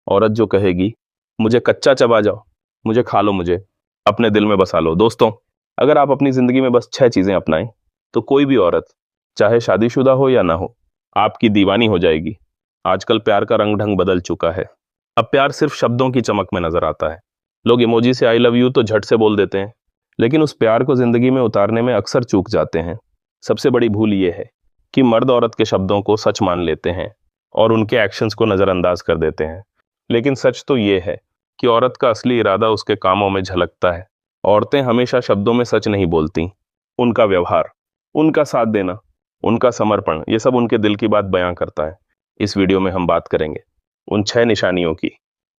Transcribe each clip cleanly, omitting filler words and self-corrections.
औरत जो कहेगी मुझे कच्चा चबा जाओ, मुझे खा लो, मुझे अपने दिल में बसा लो। दोस्तों, अगर आप अपनी जिंदगी में बस 6 चीजें अपनाएं तो कोई भी औरत, चाहे शादीशुदा हो या ना हो, आपकी दीवानी हो जाएगी। आजकल प्यार का रंग ढंग बदल चुका है। अब प्यार सिर्फ शब्दों की चमक में नजर आता है। लोग इमोजी से आई लव यू तो झट से बोल देते हैं, लेकिन उस प्यार को जिंदगी में उतारने में अक्सर चूक जाते हैं। सबसे बड़ी भूल यह है कि मर्द औरत के शब्दों को सच मान लेते हैं और उनके एक्शंस को नजरअंदाज कर देते हैं। लेकिन सच तो ये है कि औरत का असली इरादा उसके कामों में झलकता है। औरतें हमेशा शब्दों में सच नहीं बोलती। उनका व्यवहार, उनका साथ देना, उनका समर्पण, ये सब उनके दिल की बात बयां करता है। इस वीडियो में हम बात करेंगे उन 6 निशानियों की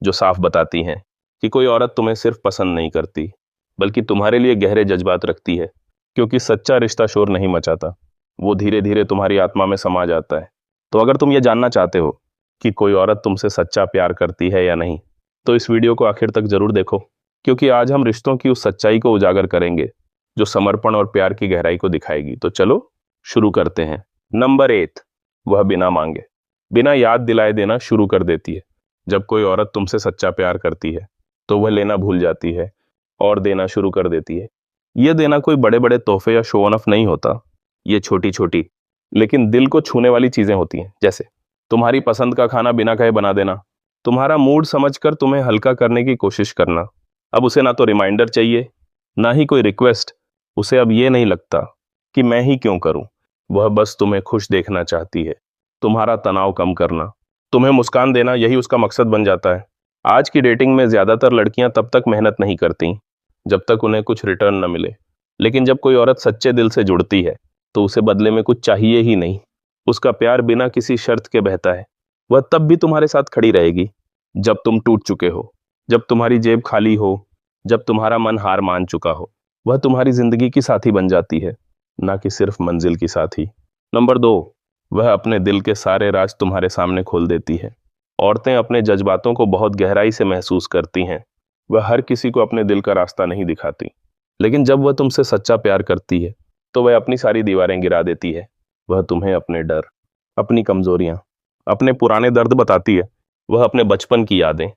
जो साफ बताती हैं कि कोई औरत तुम्हें सिर्फ पसंद नहीं करती, बल्कि तुम्हारे लिए गहरे जज्बात रखती है। क्योंकि सच्चा रिश्ता शोर नहीं मचाता, वो धीरे धीरे तुम्हारी आत्मा में समा जाता है। तो अगर तुम ये जानना चाहते हो कि कोई औरत तुमसे सच्चा प्यार करती है या नहीं, तो इस वीडियो को आखिर तक जरूर देखो, क्योंकि आज हम रिश्तों की उस सच्चाई को उजागर करेंगे जो समर्पण और प्यार की गहराई को दिखाएगी। तो चलो शुरू करते हैं। नंबर 8, वह बिना मांगे, बिना याद दिलाए देना शुरू कर देती है। जब कोई औरत तुमसे सच्चा प्यार करती है तो वह लेना भूल जाती है और देना शुरू कर देती है। यह देना कोई बड़े बड़े तोहफे या शो ऑफ नहीं होता। ये छोटी छोटी लेकिन दिल को छूने वाली चीजें होती हैं, जैसे तुम्हारी पसंद का खाना बिना कहे बना देना, तुम्हारा मूड समझकर तुम्हें हल्का करने की कोशिश करना। अब उसे ना तो रिमाइंडर चाहिए, ना ही कोई रिक्वेस्ट। उसे अब ये नहीं लगता कि मैं ही क्यों करूं। वह बस तुम्हें खुश देखना चाहती है, तुम्हारा तनाव कम करना, तुम्हें मुस्कान देना, यही उसका मकसद बन जाता है। आज की डेटिंग में ज्यादातर लड़कियां तब तक मेहनत नहीं करती जब तक उन्हें कुछ रिटर्न न मिले। लेकिन जब कोई औरत सच्चे दिल से जुड़ती है तो उसे बदले में कुछ चाहिए ही नहीं। उसका प्यार बिना किसी शर्त के बहता है। वह तब भी तुम्हारे साथ खड़ी रहेगी जब तुम टूट चुके हो, जब तुम्हारी जेब खाली हो, जब तुम्हारा मन हार मान चुका हो। वह तुम्हारी जिंदगी की साथी बन जाती है, ना कि सिर्फ मंजिल की साथी। नंबर 2, वह अपने दिल के सारे राज तुम्हारे सामने खोल देती है। औरतें अपने जज्बातों को बहुत गहराई से महसूस करती हैं। वह हर किसी को अपने दिल का रास्ता नहीं दिखाती, लेकिन जब वह तुमसे सच्चा प्यार करती है तो वह अपनी सारी दीवारें गिरा देती है। वह तुम्हें अपने डर, अपनी कमजोरियां, अपने पुराने दर्द बताती है। वह अपने बचपन की यादें,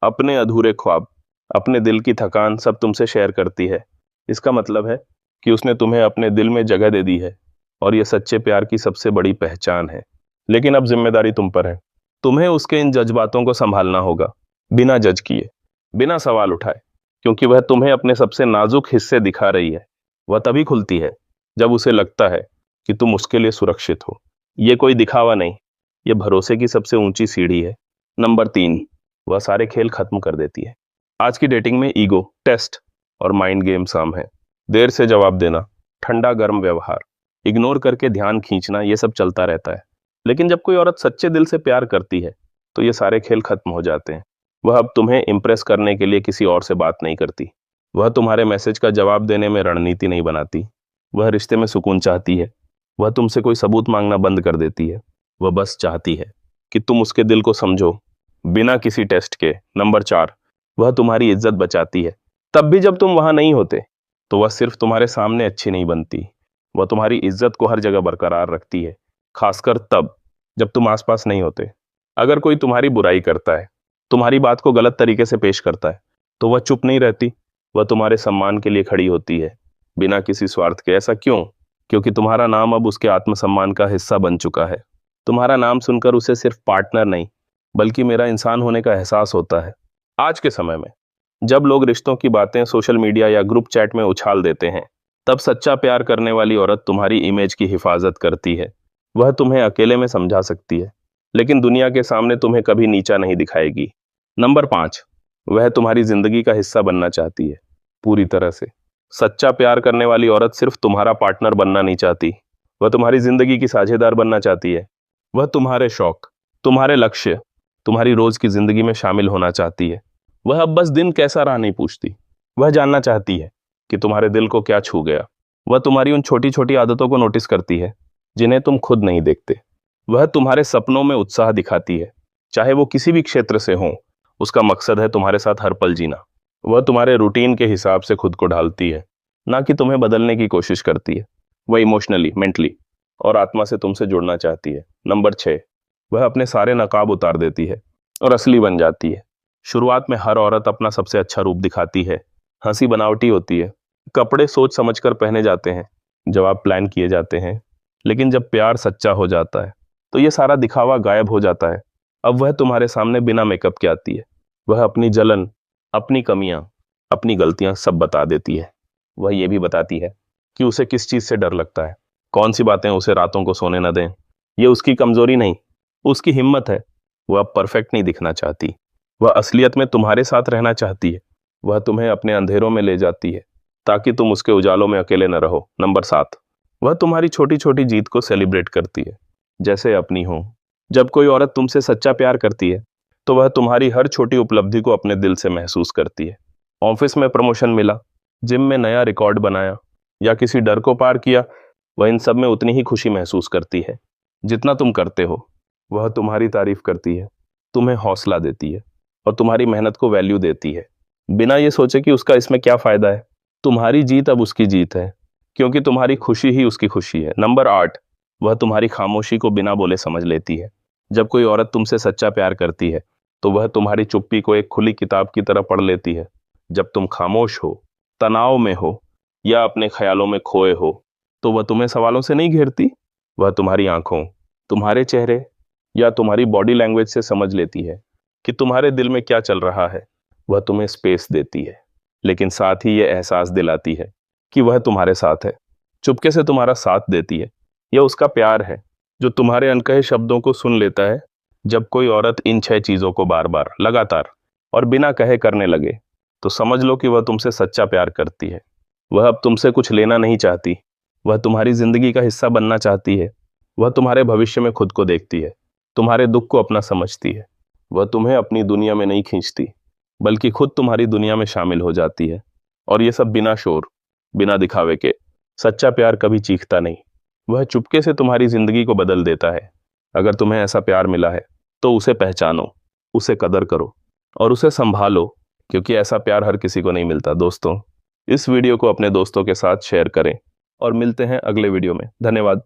अपने अधूरे ख्वाब, अपने दिल की थकान सब तुमसे शेयर करती है। इसका मतलब है कि उसने तुम्हें अपने दिल में जगह दे दी है, और यह सच्चे प्यार की सबसे बड़ी पहचान है। लेकिन अब जिम्मेदारी तुम पर है। तुम्हें उसके इन जज्बातों को संभालना होगा, बिना जज किए, बिना सवाल उठाए, क्योंकि वह तुम्हें अपने सबसे नाजुक हिस्से दिखा रही है। वह तभी खुलती है जब उसे लगता है कि तुम उसके लिए सुरक्षित हो। यह कोई दिखावा नहीं, यह भरोसे की सबसे ऊंची सीढ़ी है। नंबर 3, वह सारे खेल खत्म कर देती है। आज की डेटिंग में ईगो, टेस्ट और माइंड गेम्स आम है। देर से जवाब देना, ठंडा गर्म व्यवहार, इग्नोर करके ध्यान खींचना, यह सब चलता रहता है। लेकिन जब कोई औरत सच्चे दिल से प्यार करती है तो ये सारे खेल खत्म हो जाते हैं। वह अब तुम्हें इंप्रेस करने के लिए किसी और से बात नहीं करती। वह तुम्हारे मैसेज का जवाब देने में रणनीति नहीं बनाती। वह रिश्ते में सुकून चाहती है। वह तुमसे कोई सबूत मांगना बंद कर देती है। वह बस चाहती है कि तुम उसके दिल को समझो, बिना किसी टेस्ट के। नंबर 4, वह तुम्हारी इज्जत बचाती है। तब भी जब तुम वहां नहीं होते तो वह सिर्फ तुम्हारे सामने अच्छी नहीं बनती, वह तुम्हारी इज्जत को हर जगह बरकरार रखती है, खासकर तब जब तुम आसपास नहीं होते। अगर कोई तुम्हारी बुराई करता है, तुम्हारी बात को गलत तरीके से पेश करता है, तो वह चुप नहीं रहती। वह तुम्हारे सम्मान के लिए खड़ी होती है, बिना किसी स्वार्थ के। ऐसा क्यों? क्योंकि तुम्हारा नाम अब उसके आत्मसम्मान का हिस्सा बन चुका है। तुम्हारा नाम सुनकर उसे सिर्फ पार्टनर नहीं, बल्कि मेरा इंसान होने का एहसास होता है। आज के समय में जब लोग रिश्तों की बातें सोशल मीडिया या ग्रुप चैट में उछाल देते हैं, तब सच्चा प्यार करने वाली औरत तुम्हारी इमेज की हिफाजत करती है। वह तुम्हें अकेले में समझा सकती है, लेकिन दुनिया के सामने तुम्हें कभी नीचा नहीं दिखाएगी। नंबर 5, वह तुम्हारी जिंदगी का हिस्सा बनना चाहती है, पूरी तरह से। सच्चा प्यार करने वाली औरत सिर्फ तुम्हारा पार्टनर बनना नहीं चाहती, वह तुम्हारी जिंदगी की साझेदार बनना चाहती है। वह तुम्हारे शौक, तुम्हारे लक्ष्य, तुम्हारी रोज की जिंदगी में शामिल होना चाहती है। वह अब बस दिन कैसा रहा नहीं पूछती, वह जानना चाहती है कि तुम्हारे दिल को क्या छू गया। वह तुम्हारी उन छोटी छोटी आदतों को नोटिस करती है जिन्हें तुम खुद नहीं देखते। वह तुम्हारे सपनों में उत्साह दिखाती है, चाहे वो किसी भी क्षेत्र से हो। उसका मकसद है तुम्हारे साथ हर पल जीना। वह तुम्हारे रूटीन के हिसाब से खुद को ढालती है, ना कि तुम्हें बदलने की कोशिश करती है। वह इमोशनली, मेंटली और आत्मा से तुमसे जुड़ना चाहती है। नंबर 6, वह अपने सारे नकाब उतार देती है। और असली बन जाती है। शुरुआत में हर औरत अपना सबसे अच्छा रूप दिखाती है, हंसी बनावटी होती है, कपड़े सोच समझकर पहने जाते हैं, जवाब प्लान किए जाते हैं। लेकिन जब प्यार सच्चा हो जाता है तो ये सारा दिखावा गायब हो जाता है। अब वह तुम्हारे सामने बिना मेकअप के आती है। वह अपनी जलन, अपनी कमियां, अपनी गलतियां सब बता देती है। वह ये भी बताती है कि उसे किस चीज से डर लगता है, कौन सी बातें उसे रातों को सोने न दें। ये उसकी कमजोरी नहीं, उसकी हिम्मत है। वह अब परफेक्ट नहीं दिखना चाहती, वह असलियत में तुम्हारे साथ रहना चाहती है। वह तुम्हें अपने अंधेरों में ले जाती है ताकि तुम उसके उजालों में अकेले न रहो। नंबर 7, वह तुम्हारी छोटी छोटी जीत को सेलिब्रेट करती है जैसे अपनी हो। जब कोई औरत तुमसे सच्चा प्यार करती है तो वह तुम्हारी हर छोटी उपलब्धि को अपने दिल से महसूस करती है। ऑफिस में प्रमोशन मिला, जिम में नया रिकॉर्ड बनाया या किसी डर को पार किया, वह इन सब में उतनी ही खुशी महसूस करती है जितना तुम करते हो। वह तुम्हारी तारीफ करती है, तुम्हें हौसला देती है और तुम्हारी मेहनत को वैल्यू देती है, बिना ये सोचे कि उसका इसमें क्या फायदा है। तुम्हारी जीत अब उसकी जीत है, क्योंकि तुम्हारी खुशी ही उसकी खुशी है। नंबर 8, वह तुम्हारी खामोशी को बिना बोले समझ लेती है। जब कोई औरत तुमसे सच्चा प्यार करती है तो वह तुम्हारी चुप्पी को एक खुली किताब की तरह पढ़ लेती है। जब तुम खामोश हो, तनाव में हो या अपने ख्यालों में खोए हो तो वह तुम्हें सवालों से नहीं घेरती, वह तुम्हारी आंखों, तुम्हारे चेहरे या तुम्हारी बॉडी लैंग्वेज से समझ लेती है कि तुम्हारे दिल में क्या चल रहा है। वह तुम्हें स्पेस देती है, लेकिन साथ ही यह एहसास दिलाती है कि वह तुम्हारे साथ है, चुपके से तुम्हारा साथ देती है। यह उसका प्यार है जो तुम्हारे अनकहे शब्दों को सुन लेता है। जब कोई औरत इन 6 चीजों को बार बार, लगातार और बिना कहे करने लगे तो समझ लो कि वह तुमसे सच्चा प्यार करती है। वह अब तुमसे कुछ लेना नहीं चाहती, वह तुम्हारी जिंदगी का हिस्सा बनना चाहती है। वह तुम्हारे भविष्य में खुद को देखती है, तुम्हारे दुख को अपना समझती है। वह तुम्हें अपनी दुनिया में नहीं खींचती, बल्कि खुद तुम्हारी दुनिया में शामिल हो जाती है। और ये सब बिना शोर, बिना दिखावे के। सच्चा प्यार कभी चीखता नहीं, वह चुपके से तुम्हारी जिंदगी को बदल देता है। अगर तुम्हें ऐसा प्यार मिला है तो उसे पहचानो, उसे कदर करो और उसे संभालो, क्योंकि ऐसा प्यार हर किसी को नहीं मिलता। दोस्तों, इस वीडियो को अपने दोस्तों के साथ शेयर करें और मिलते हैं अगले वीडियो में। धन्यवाद।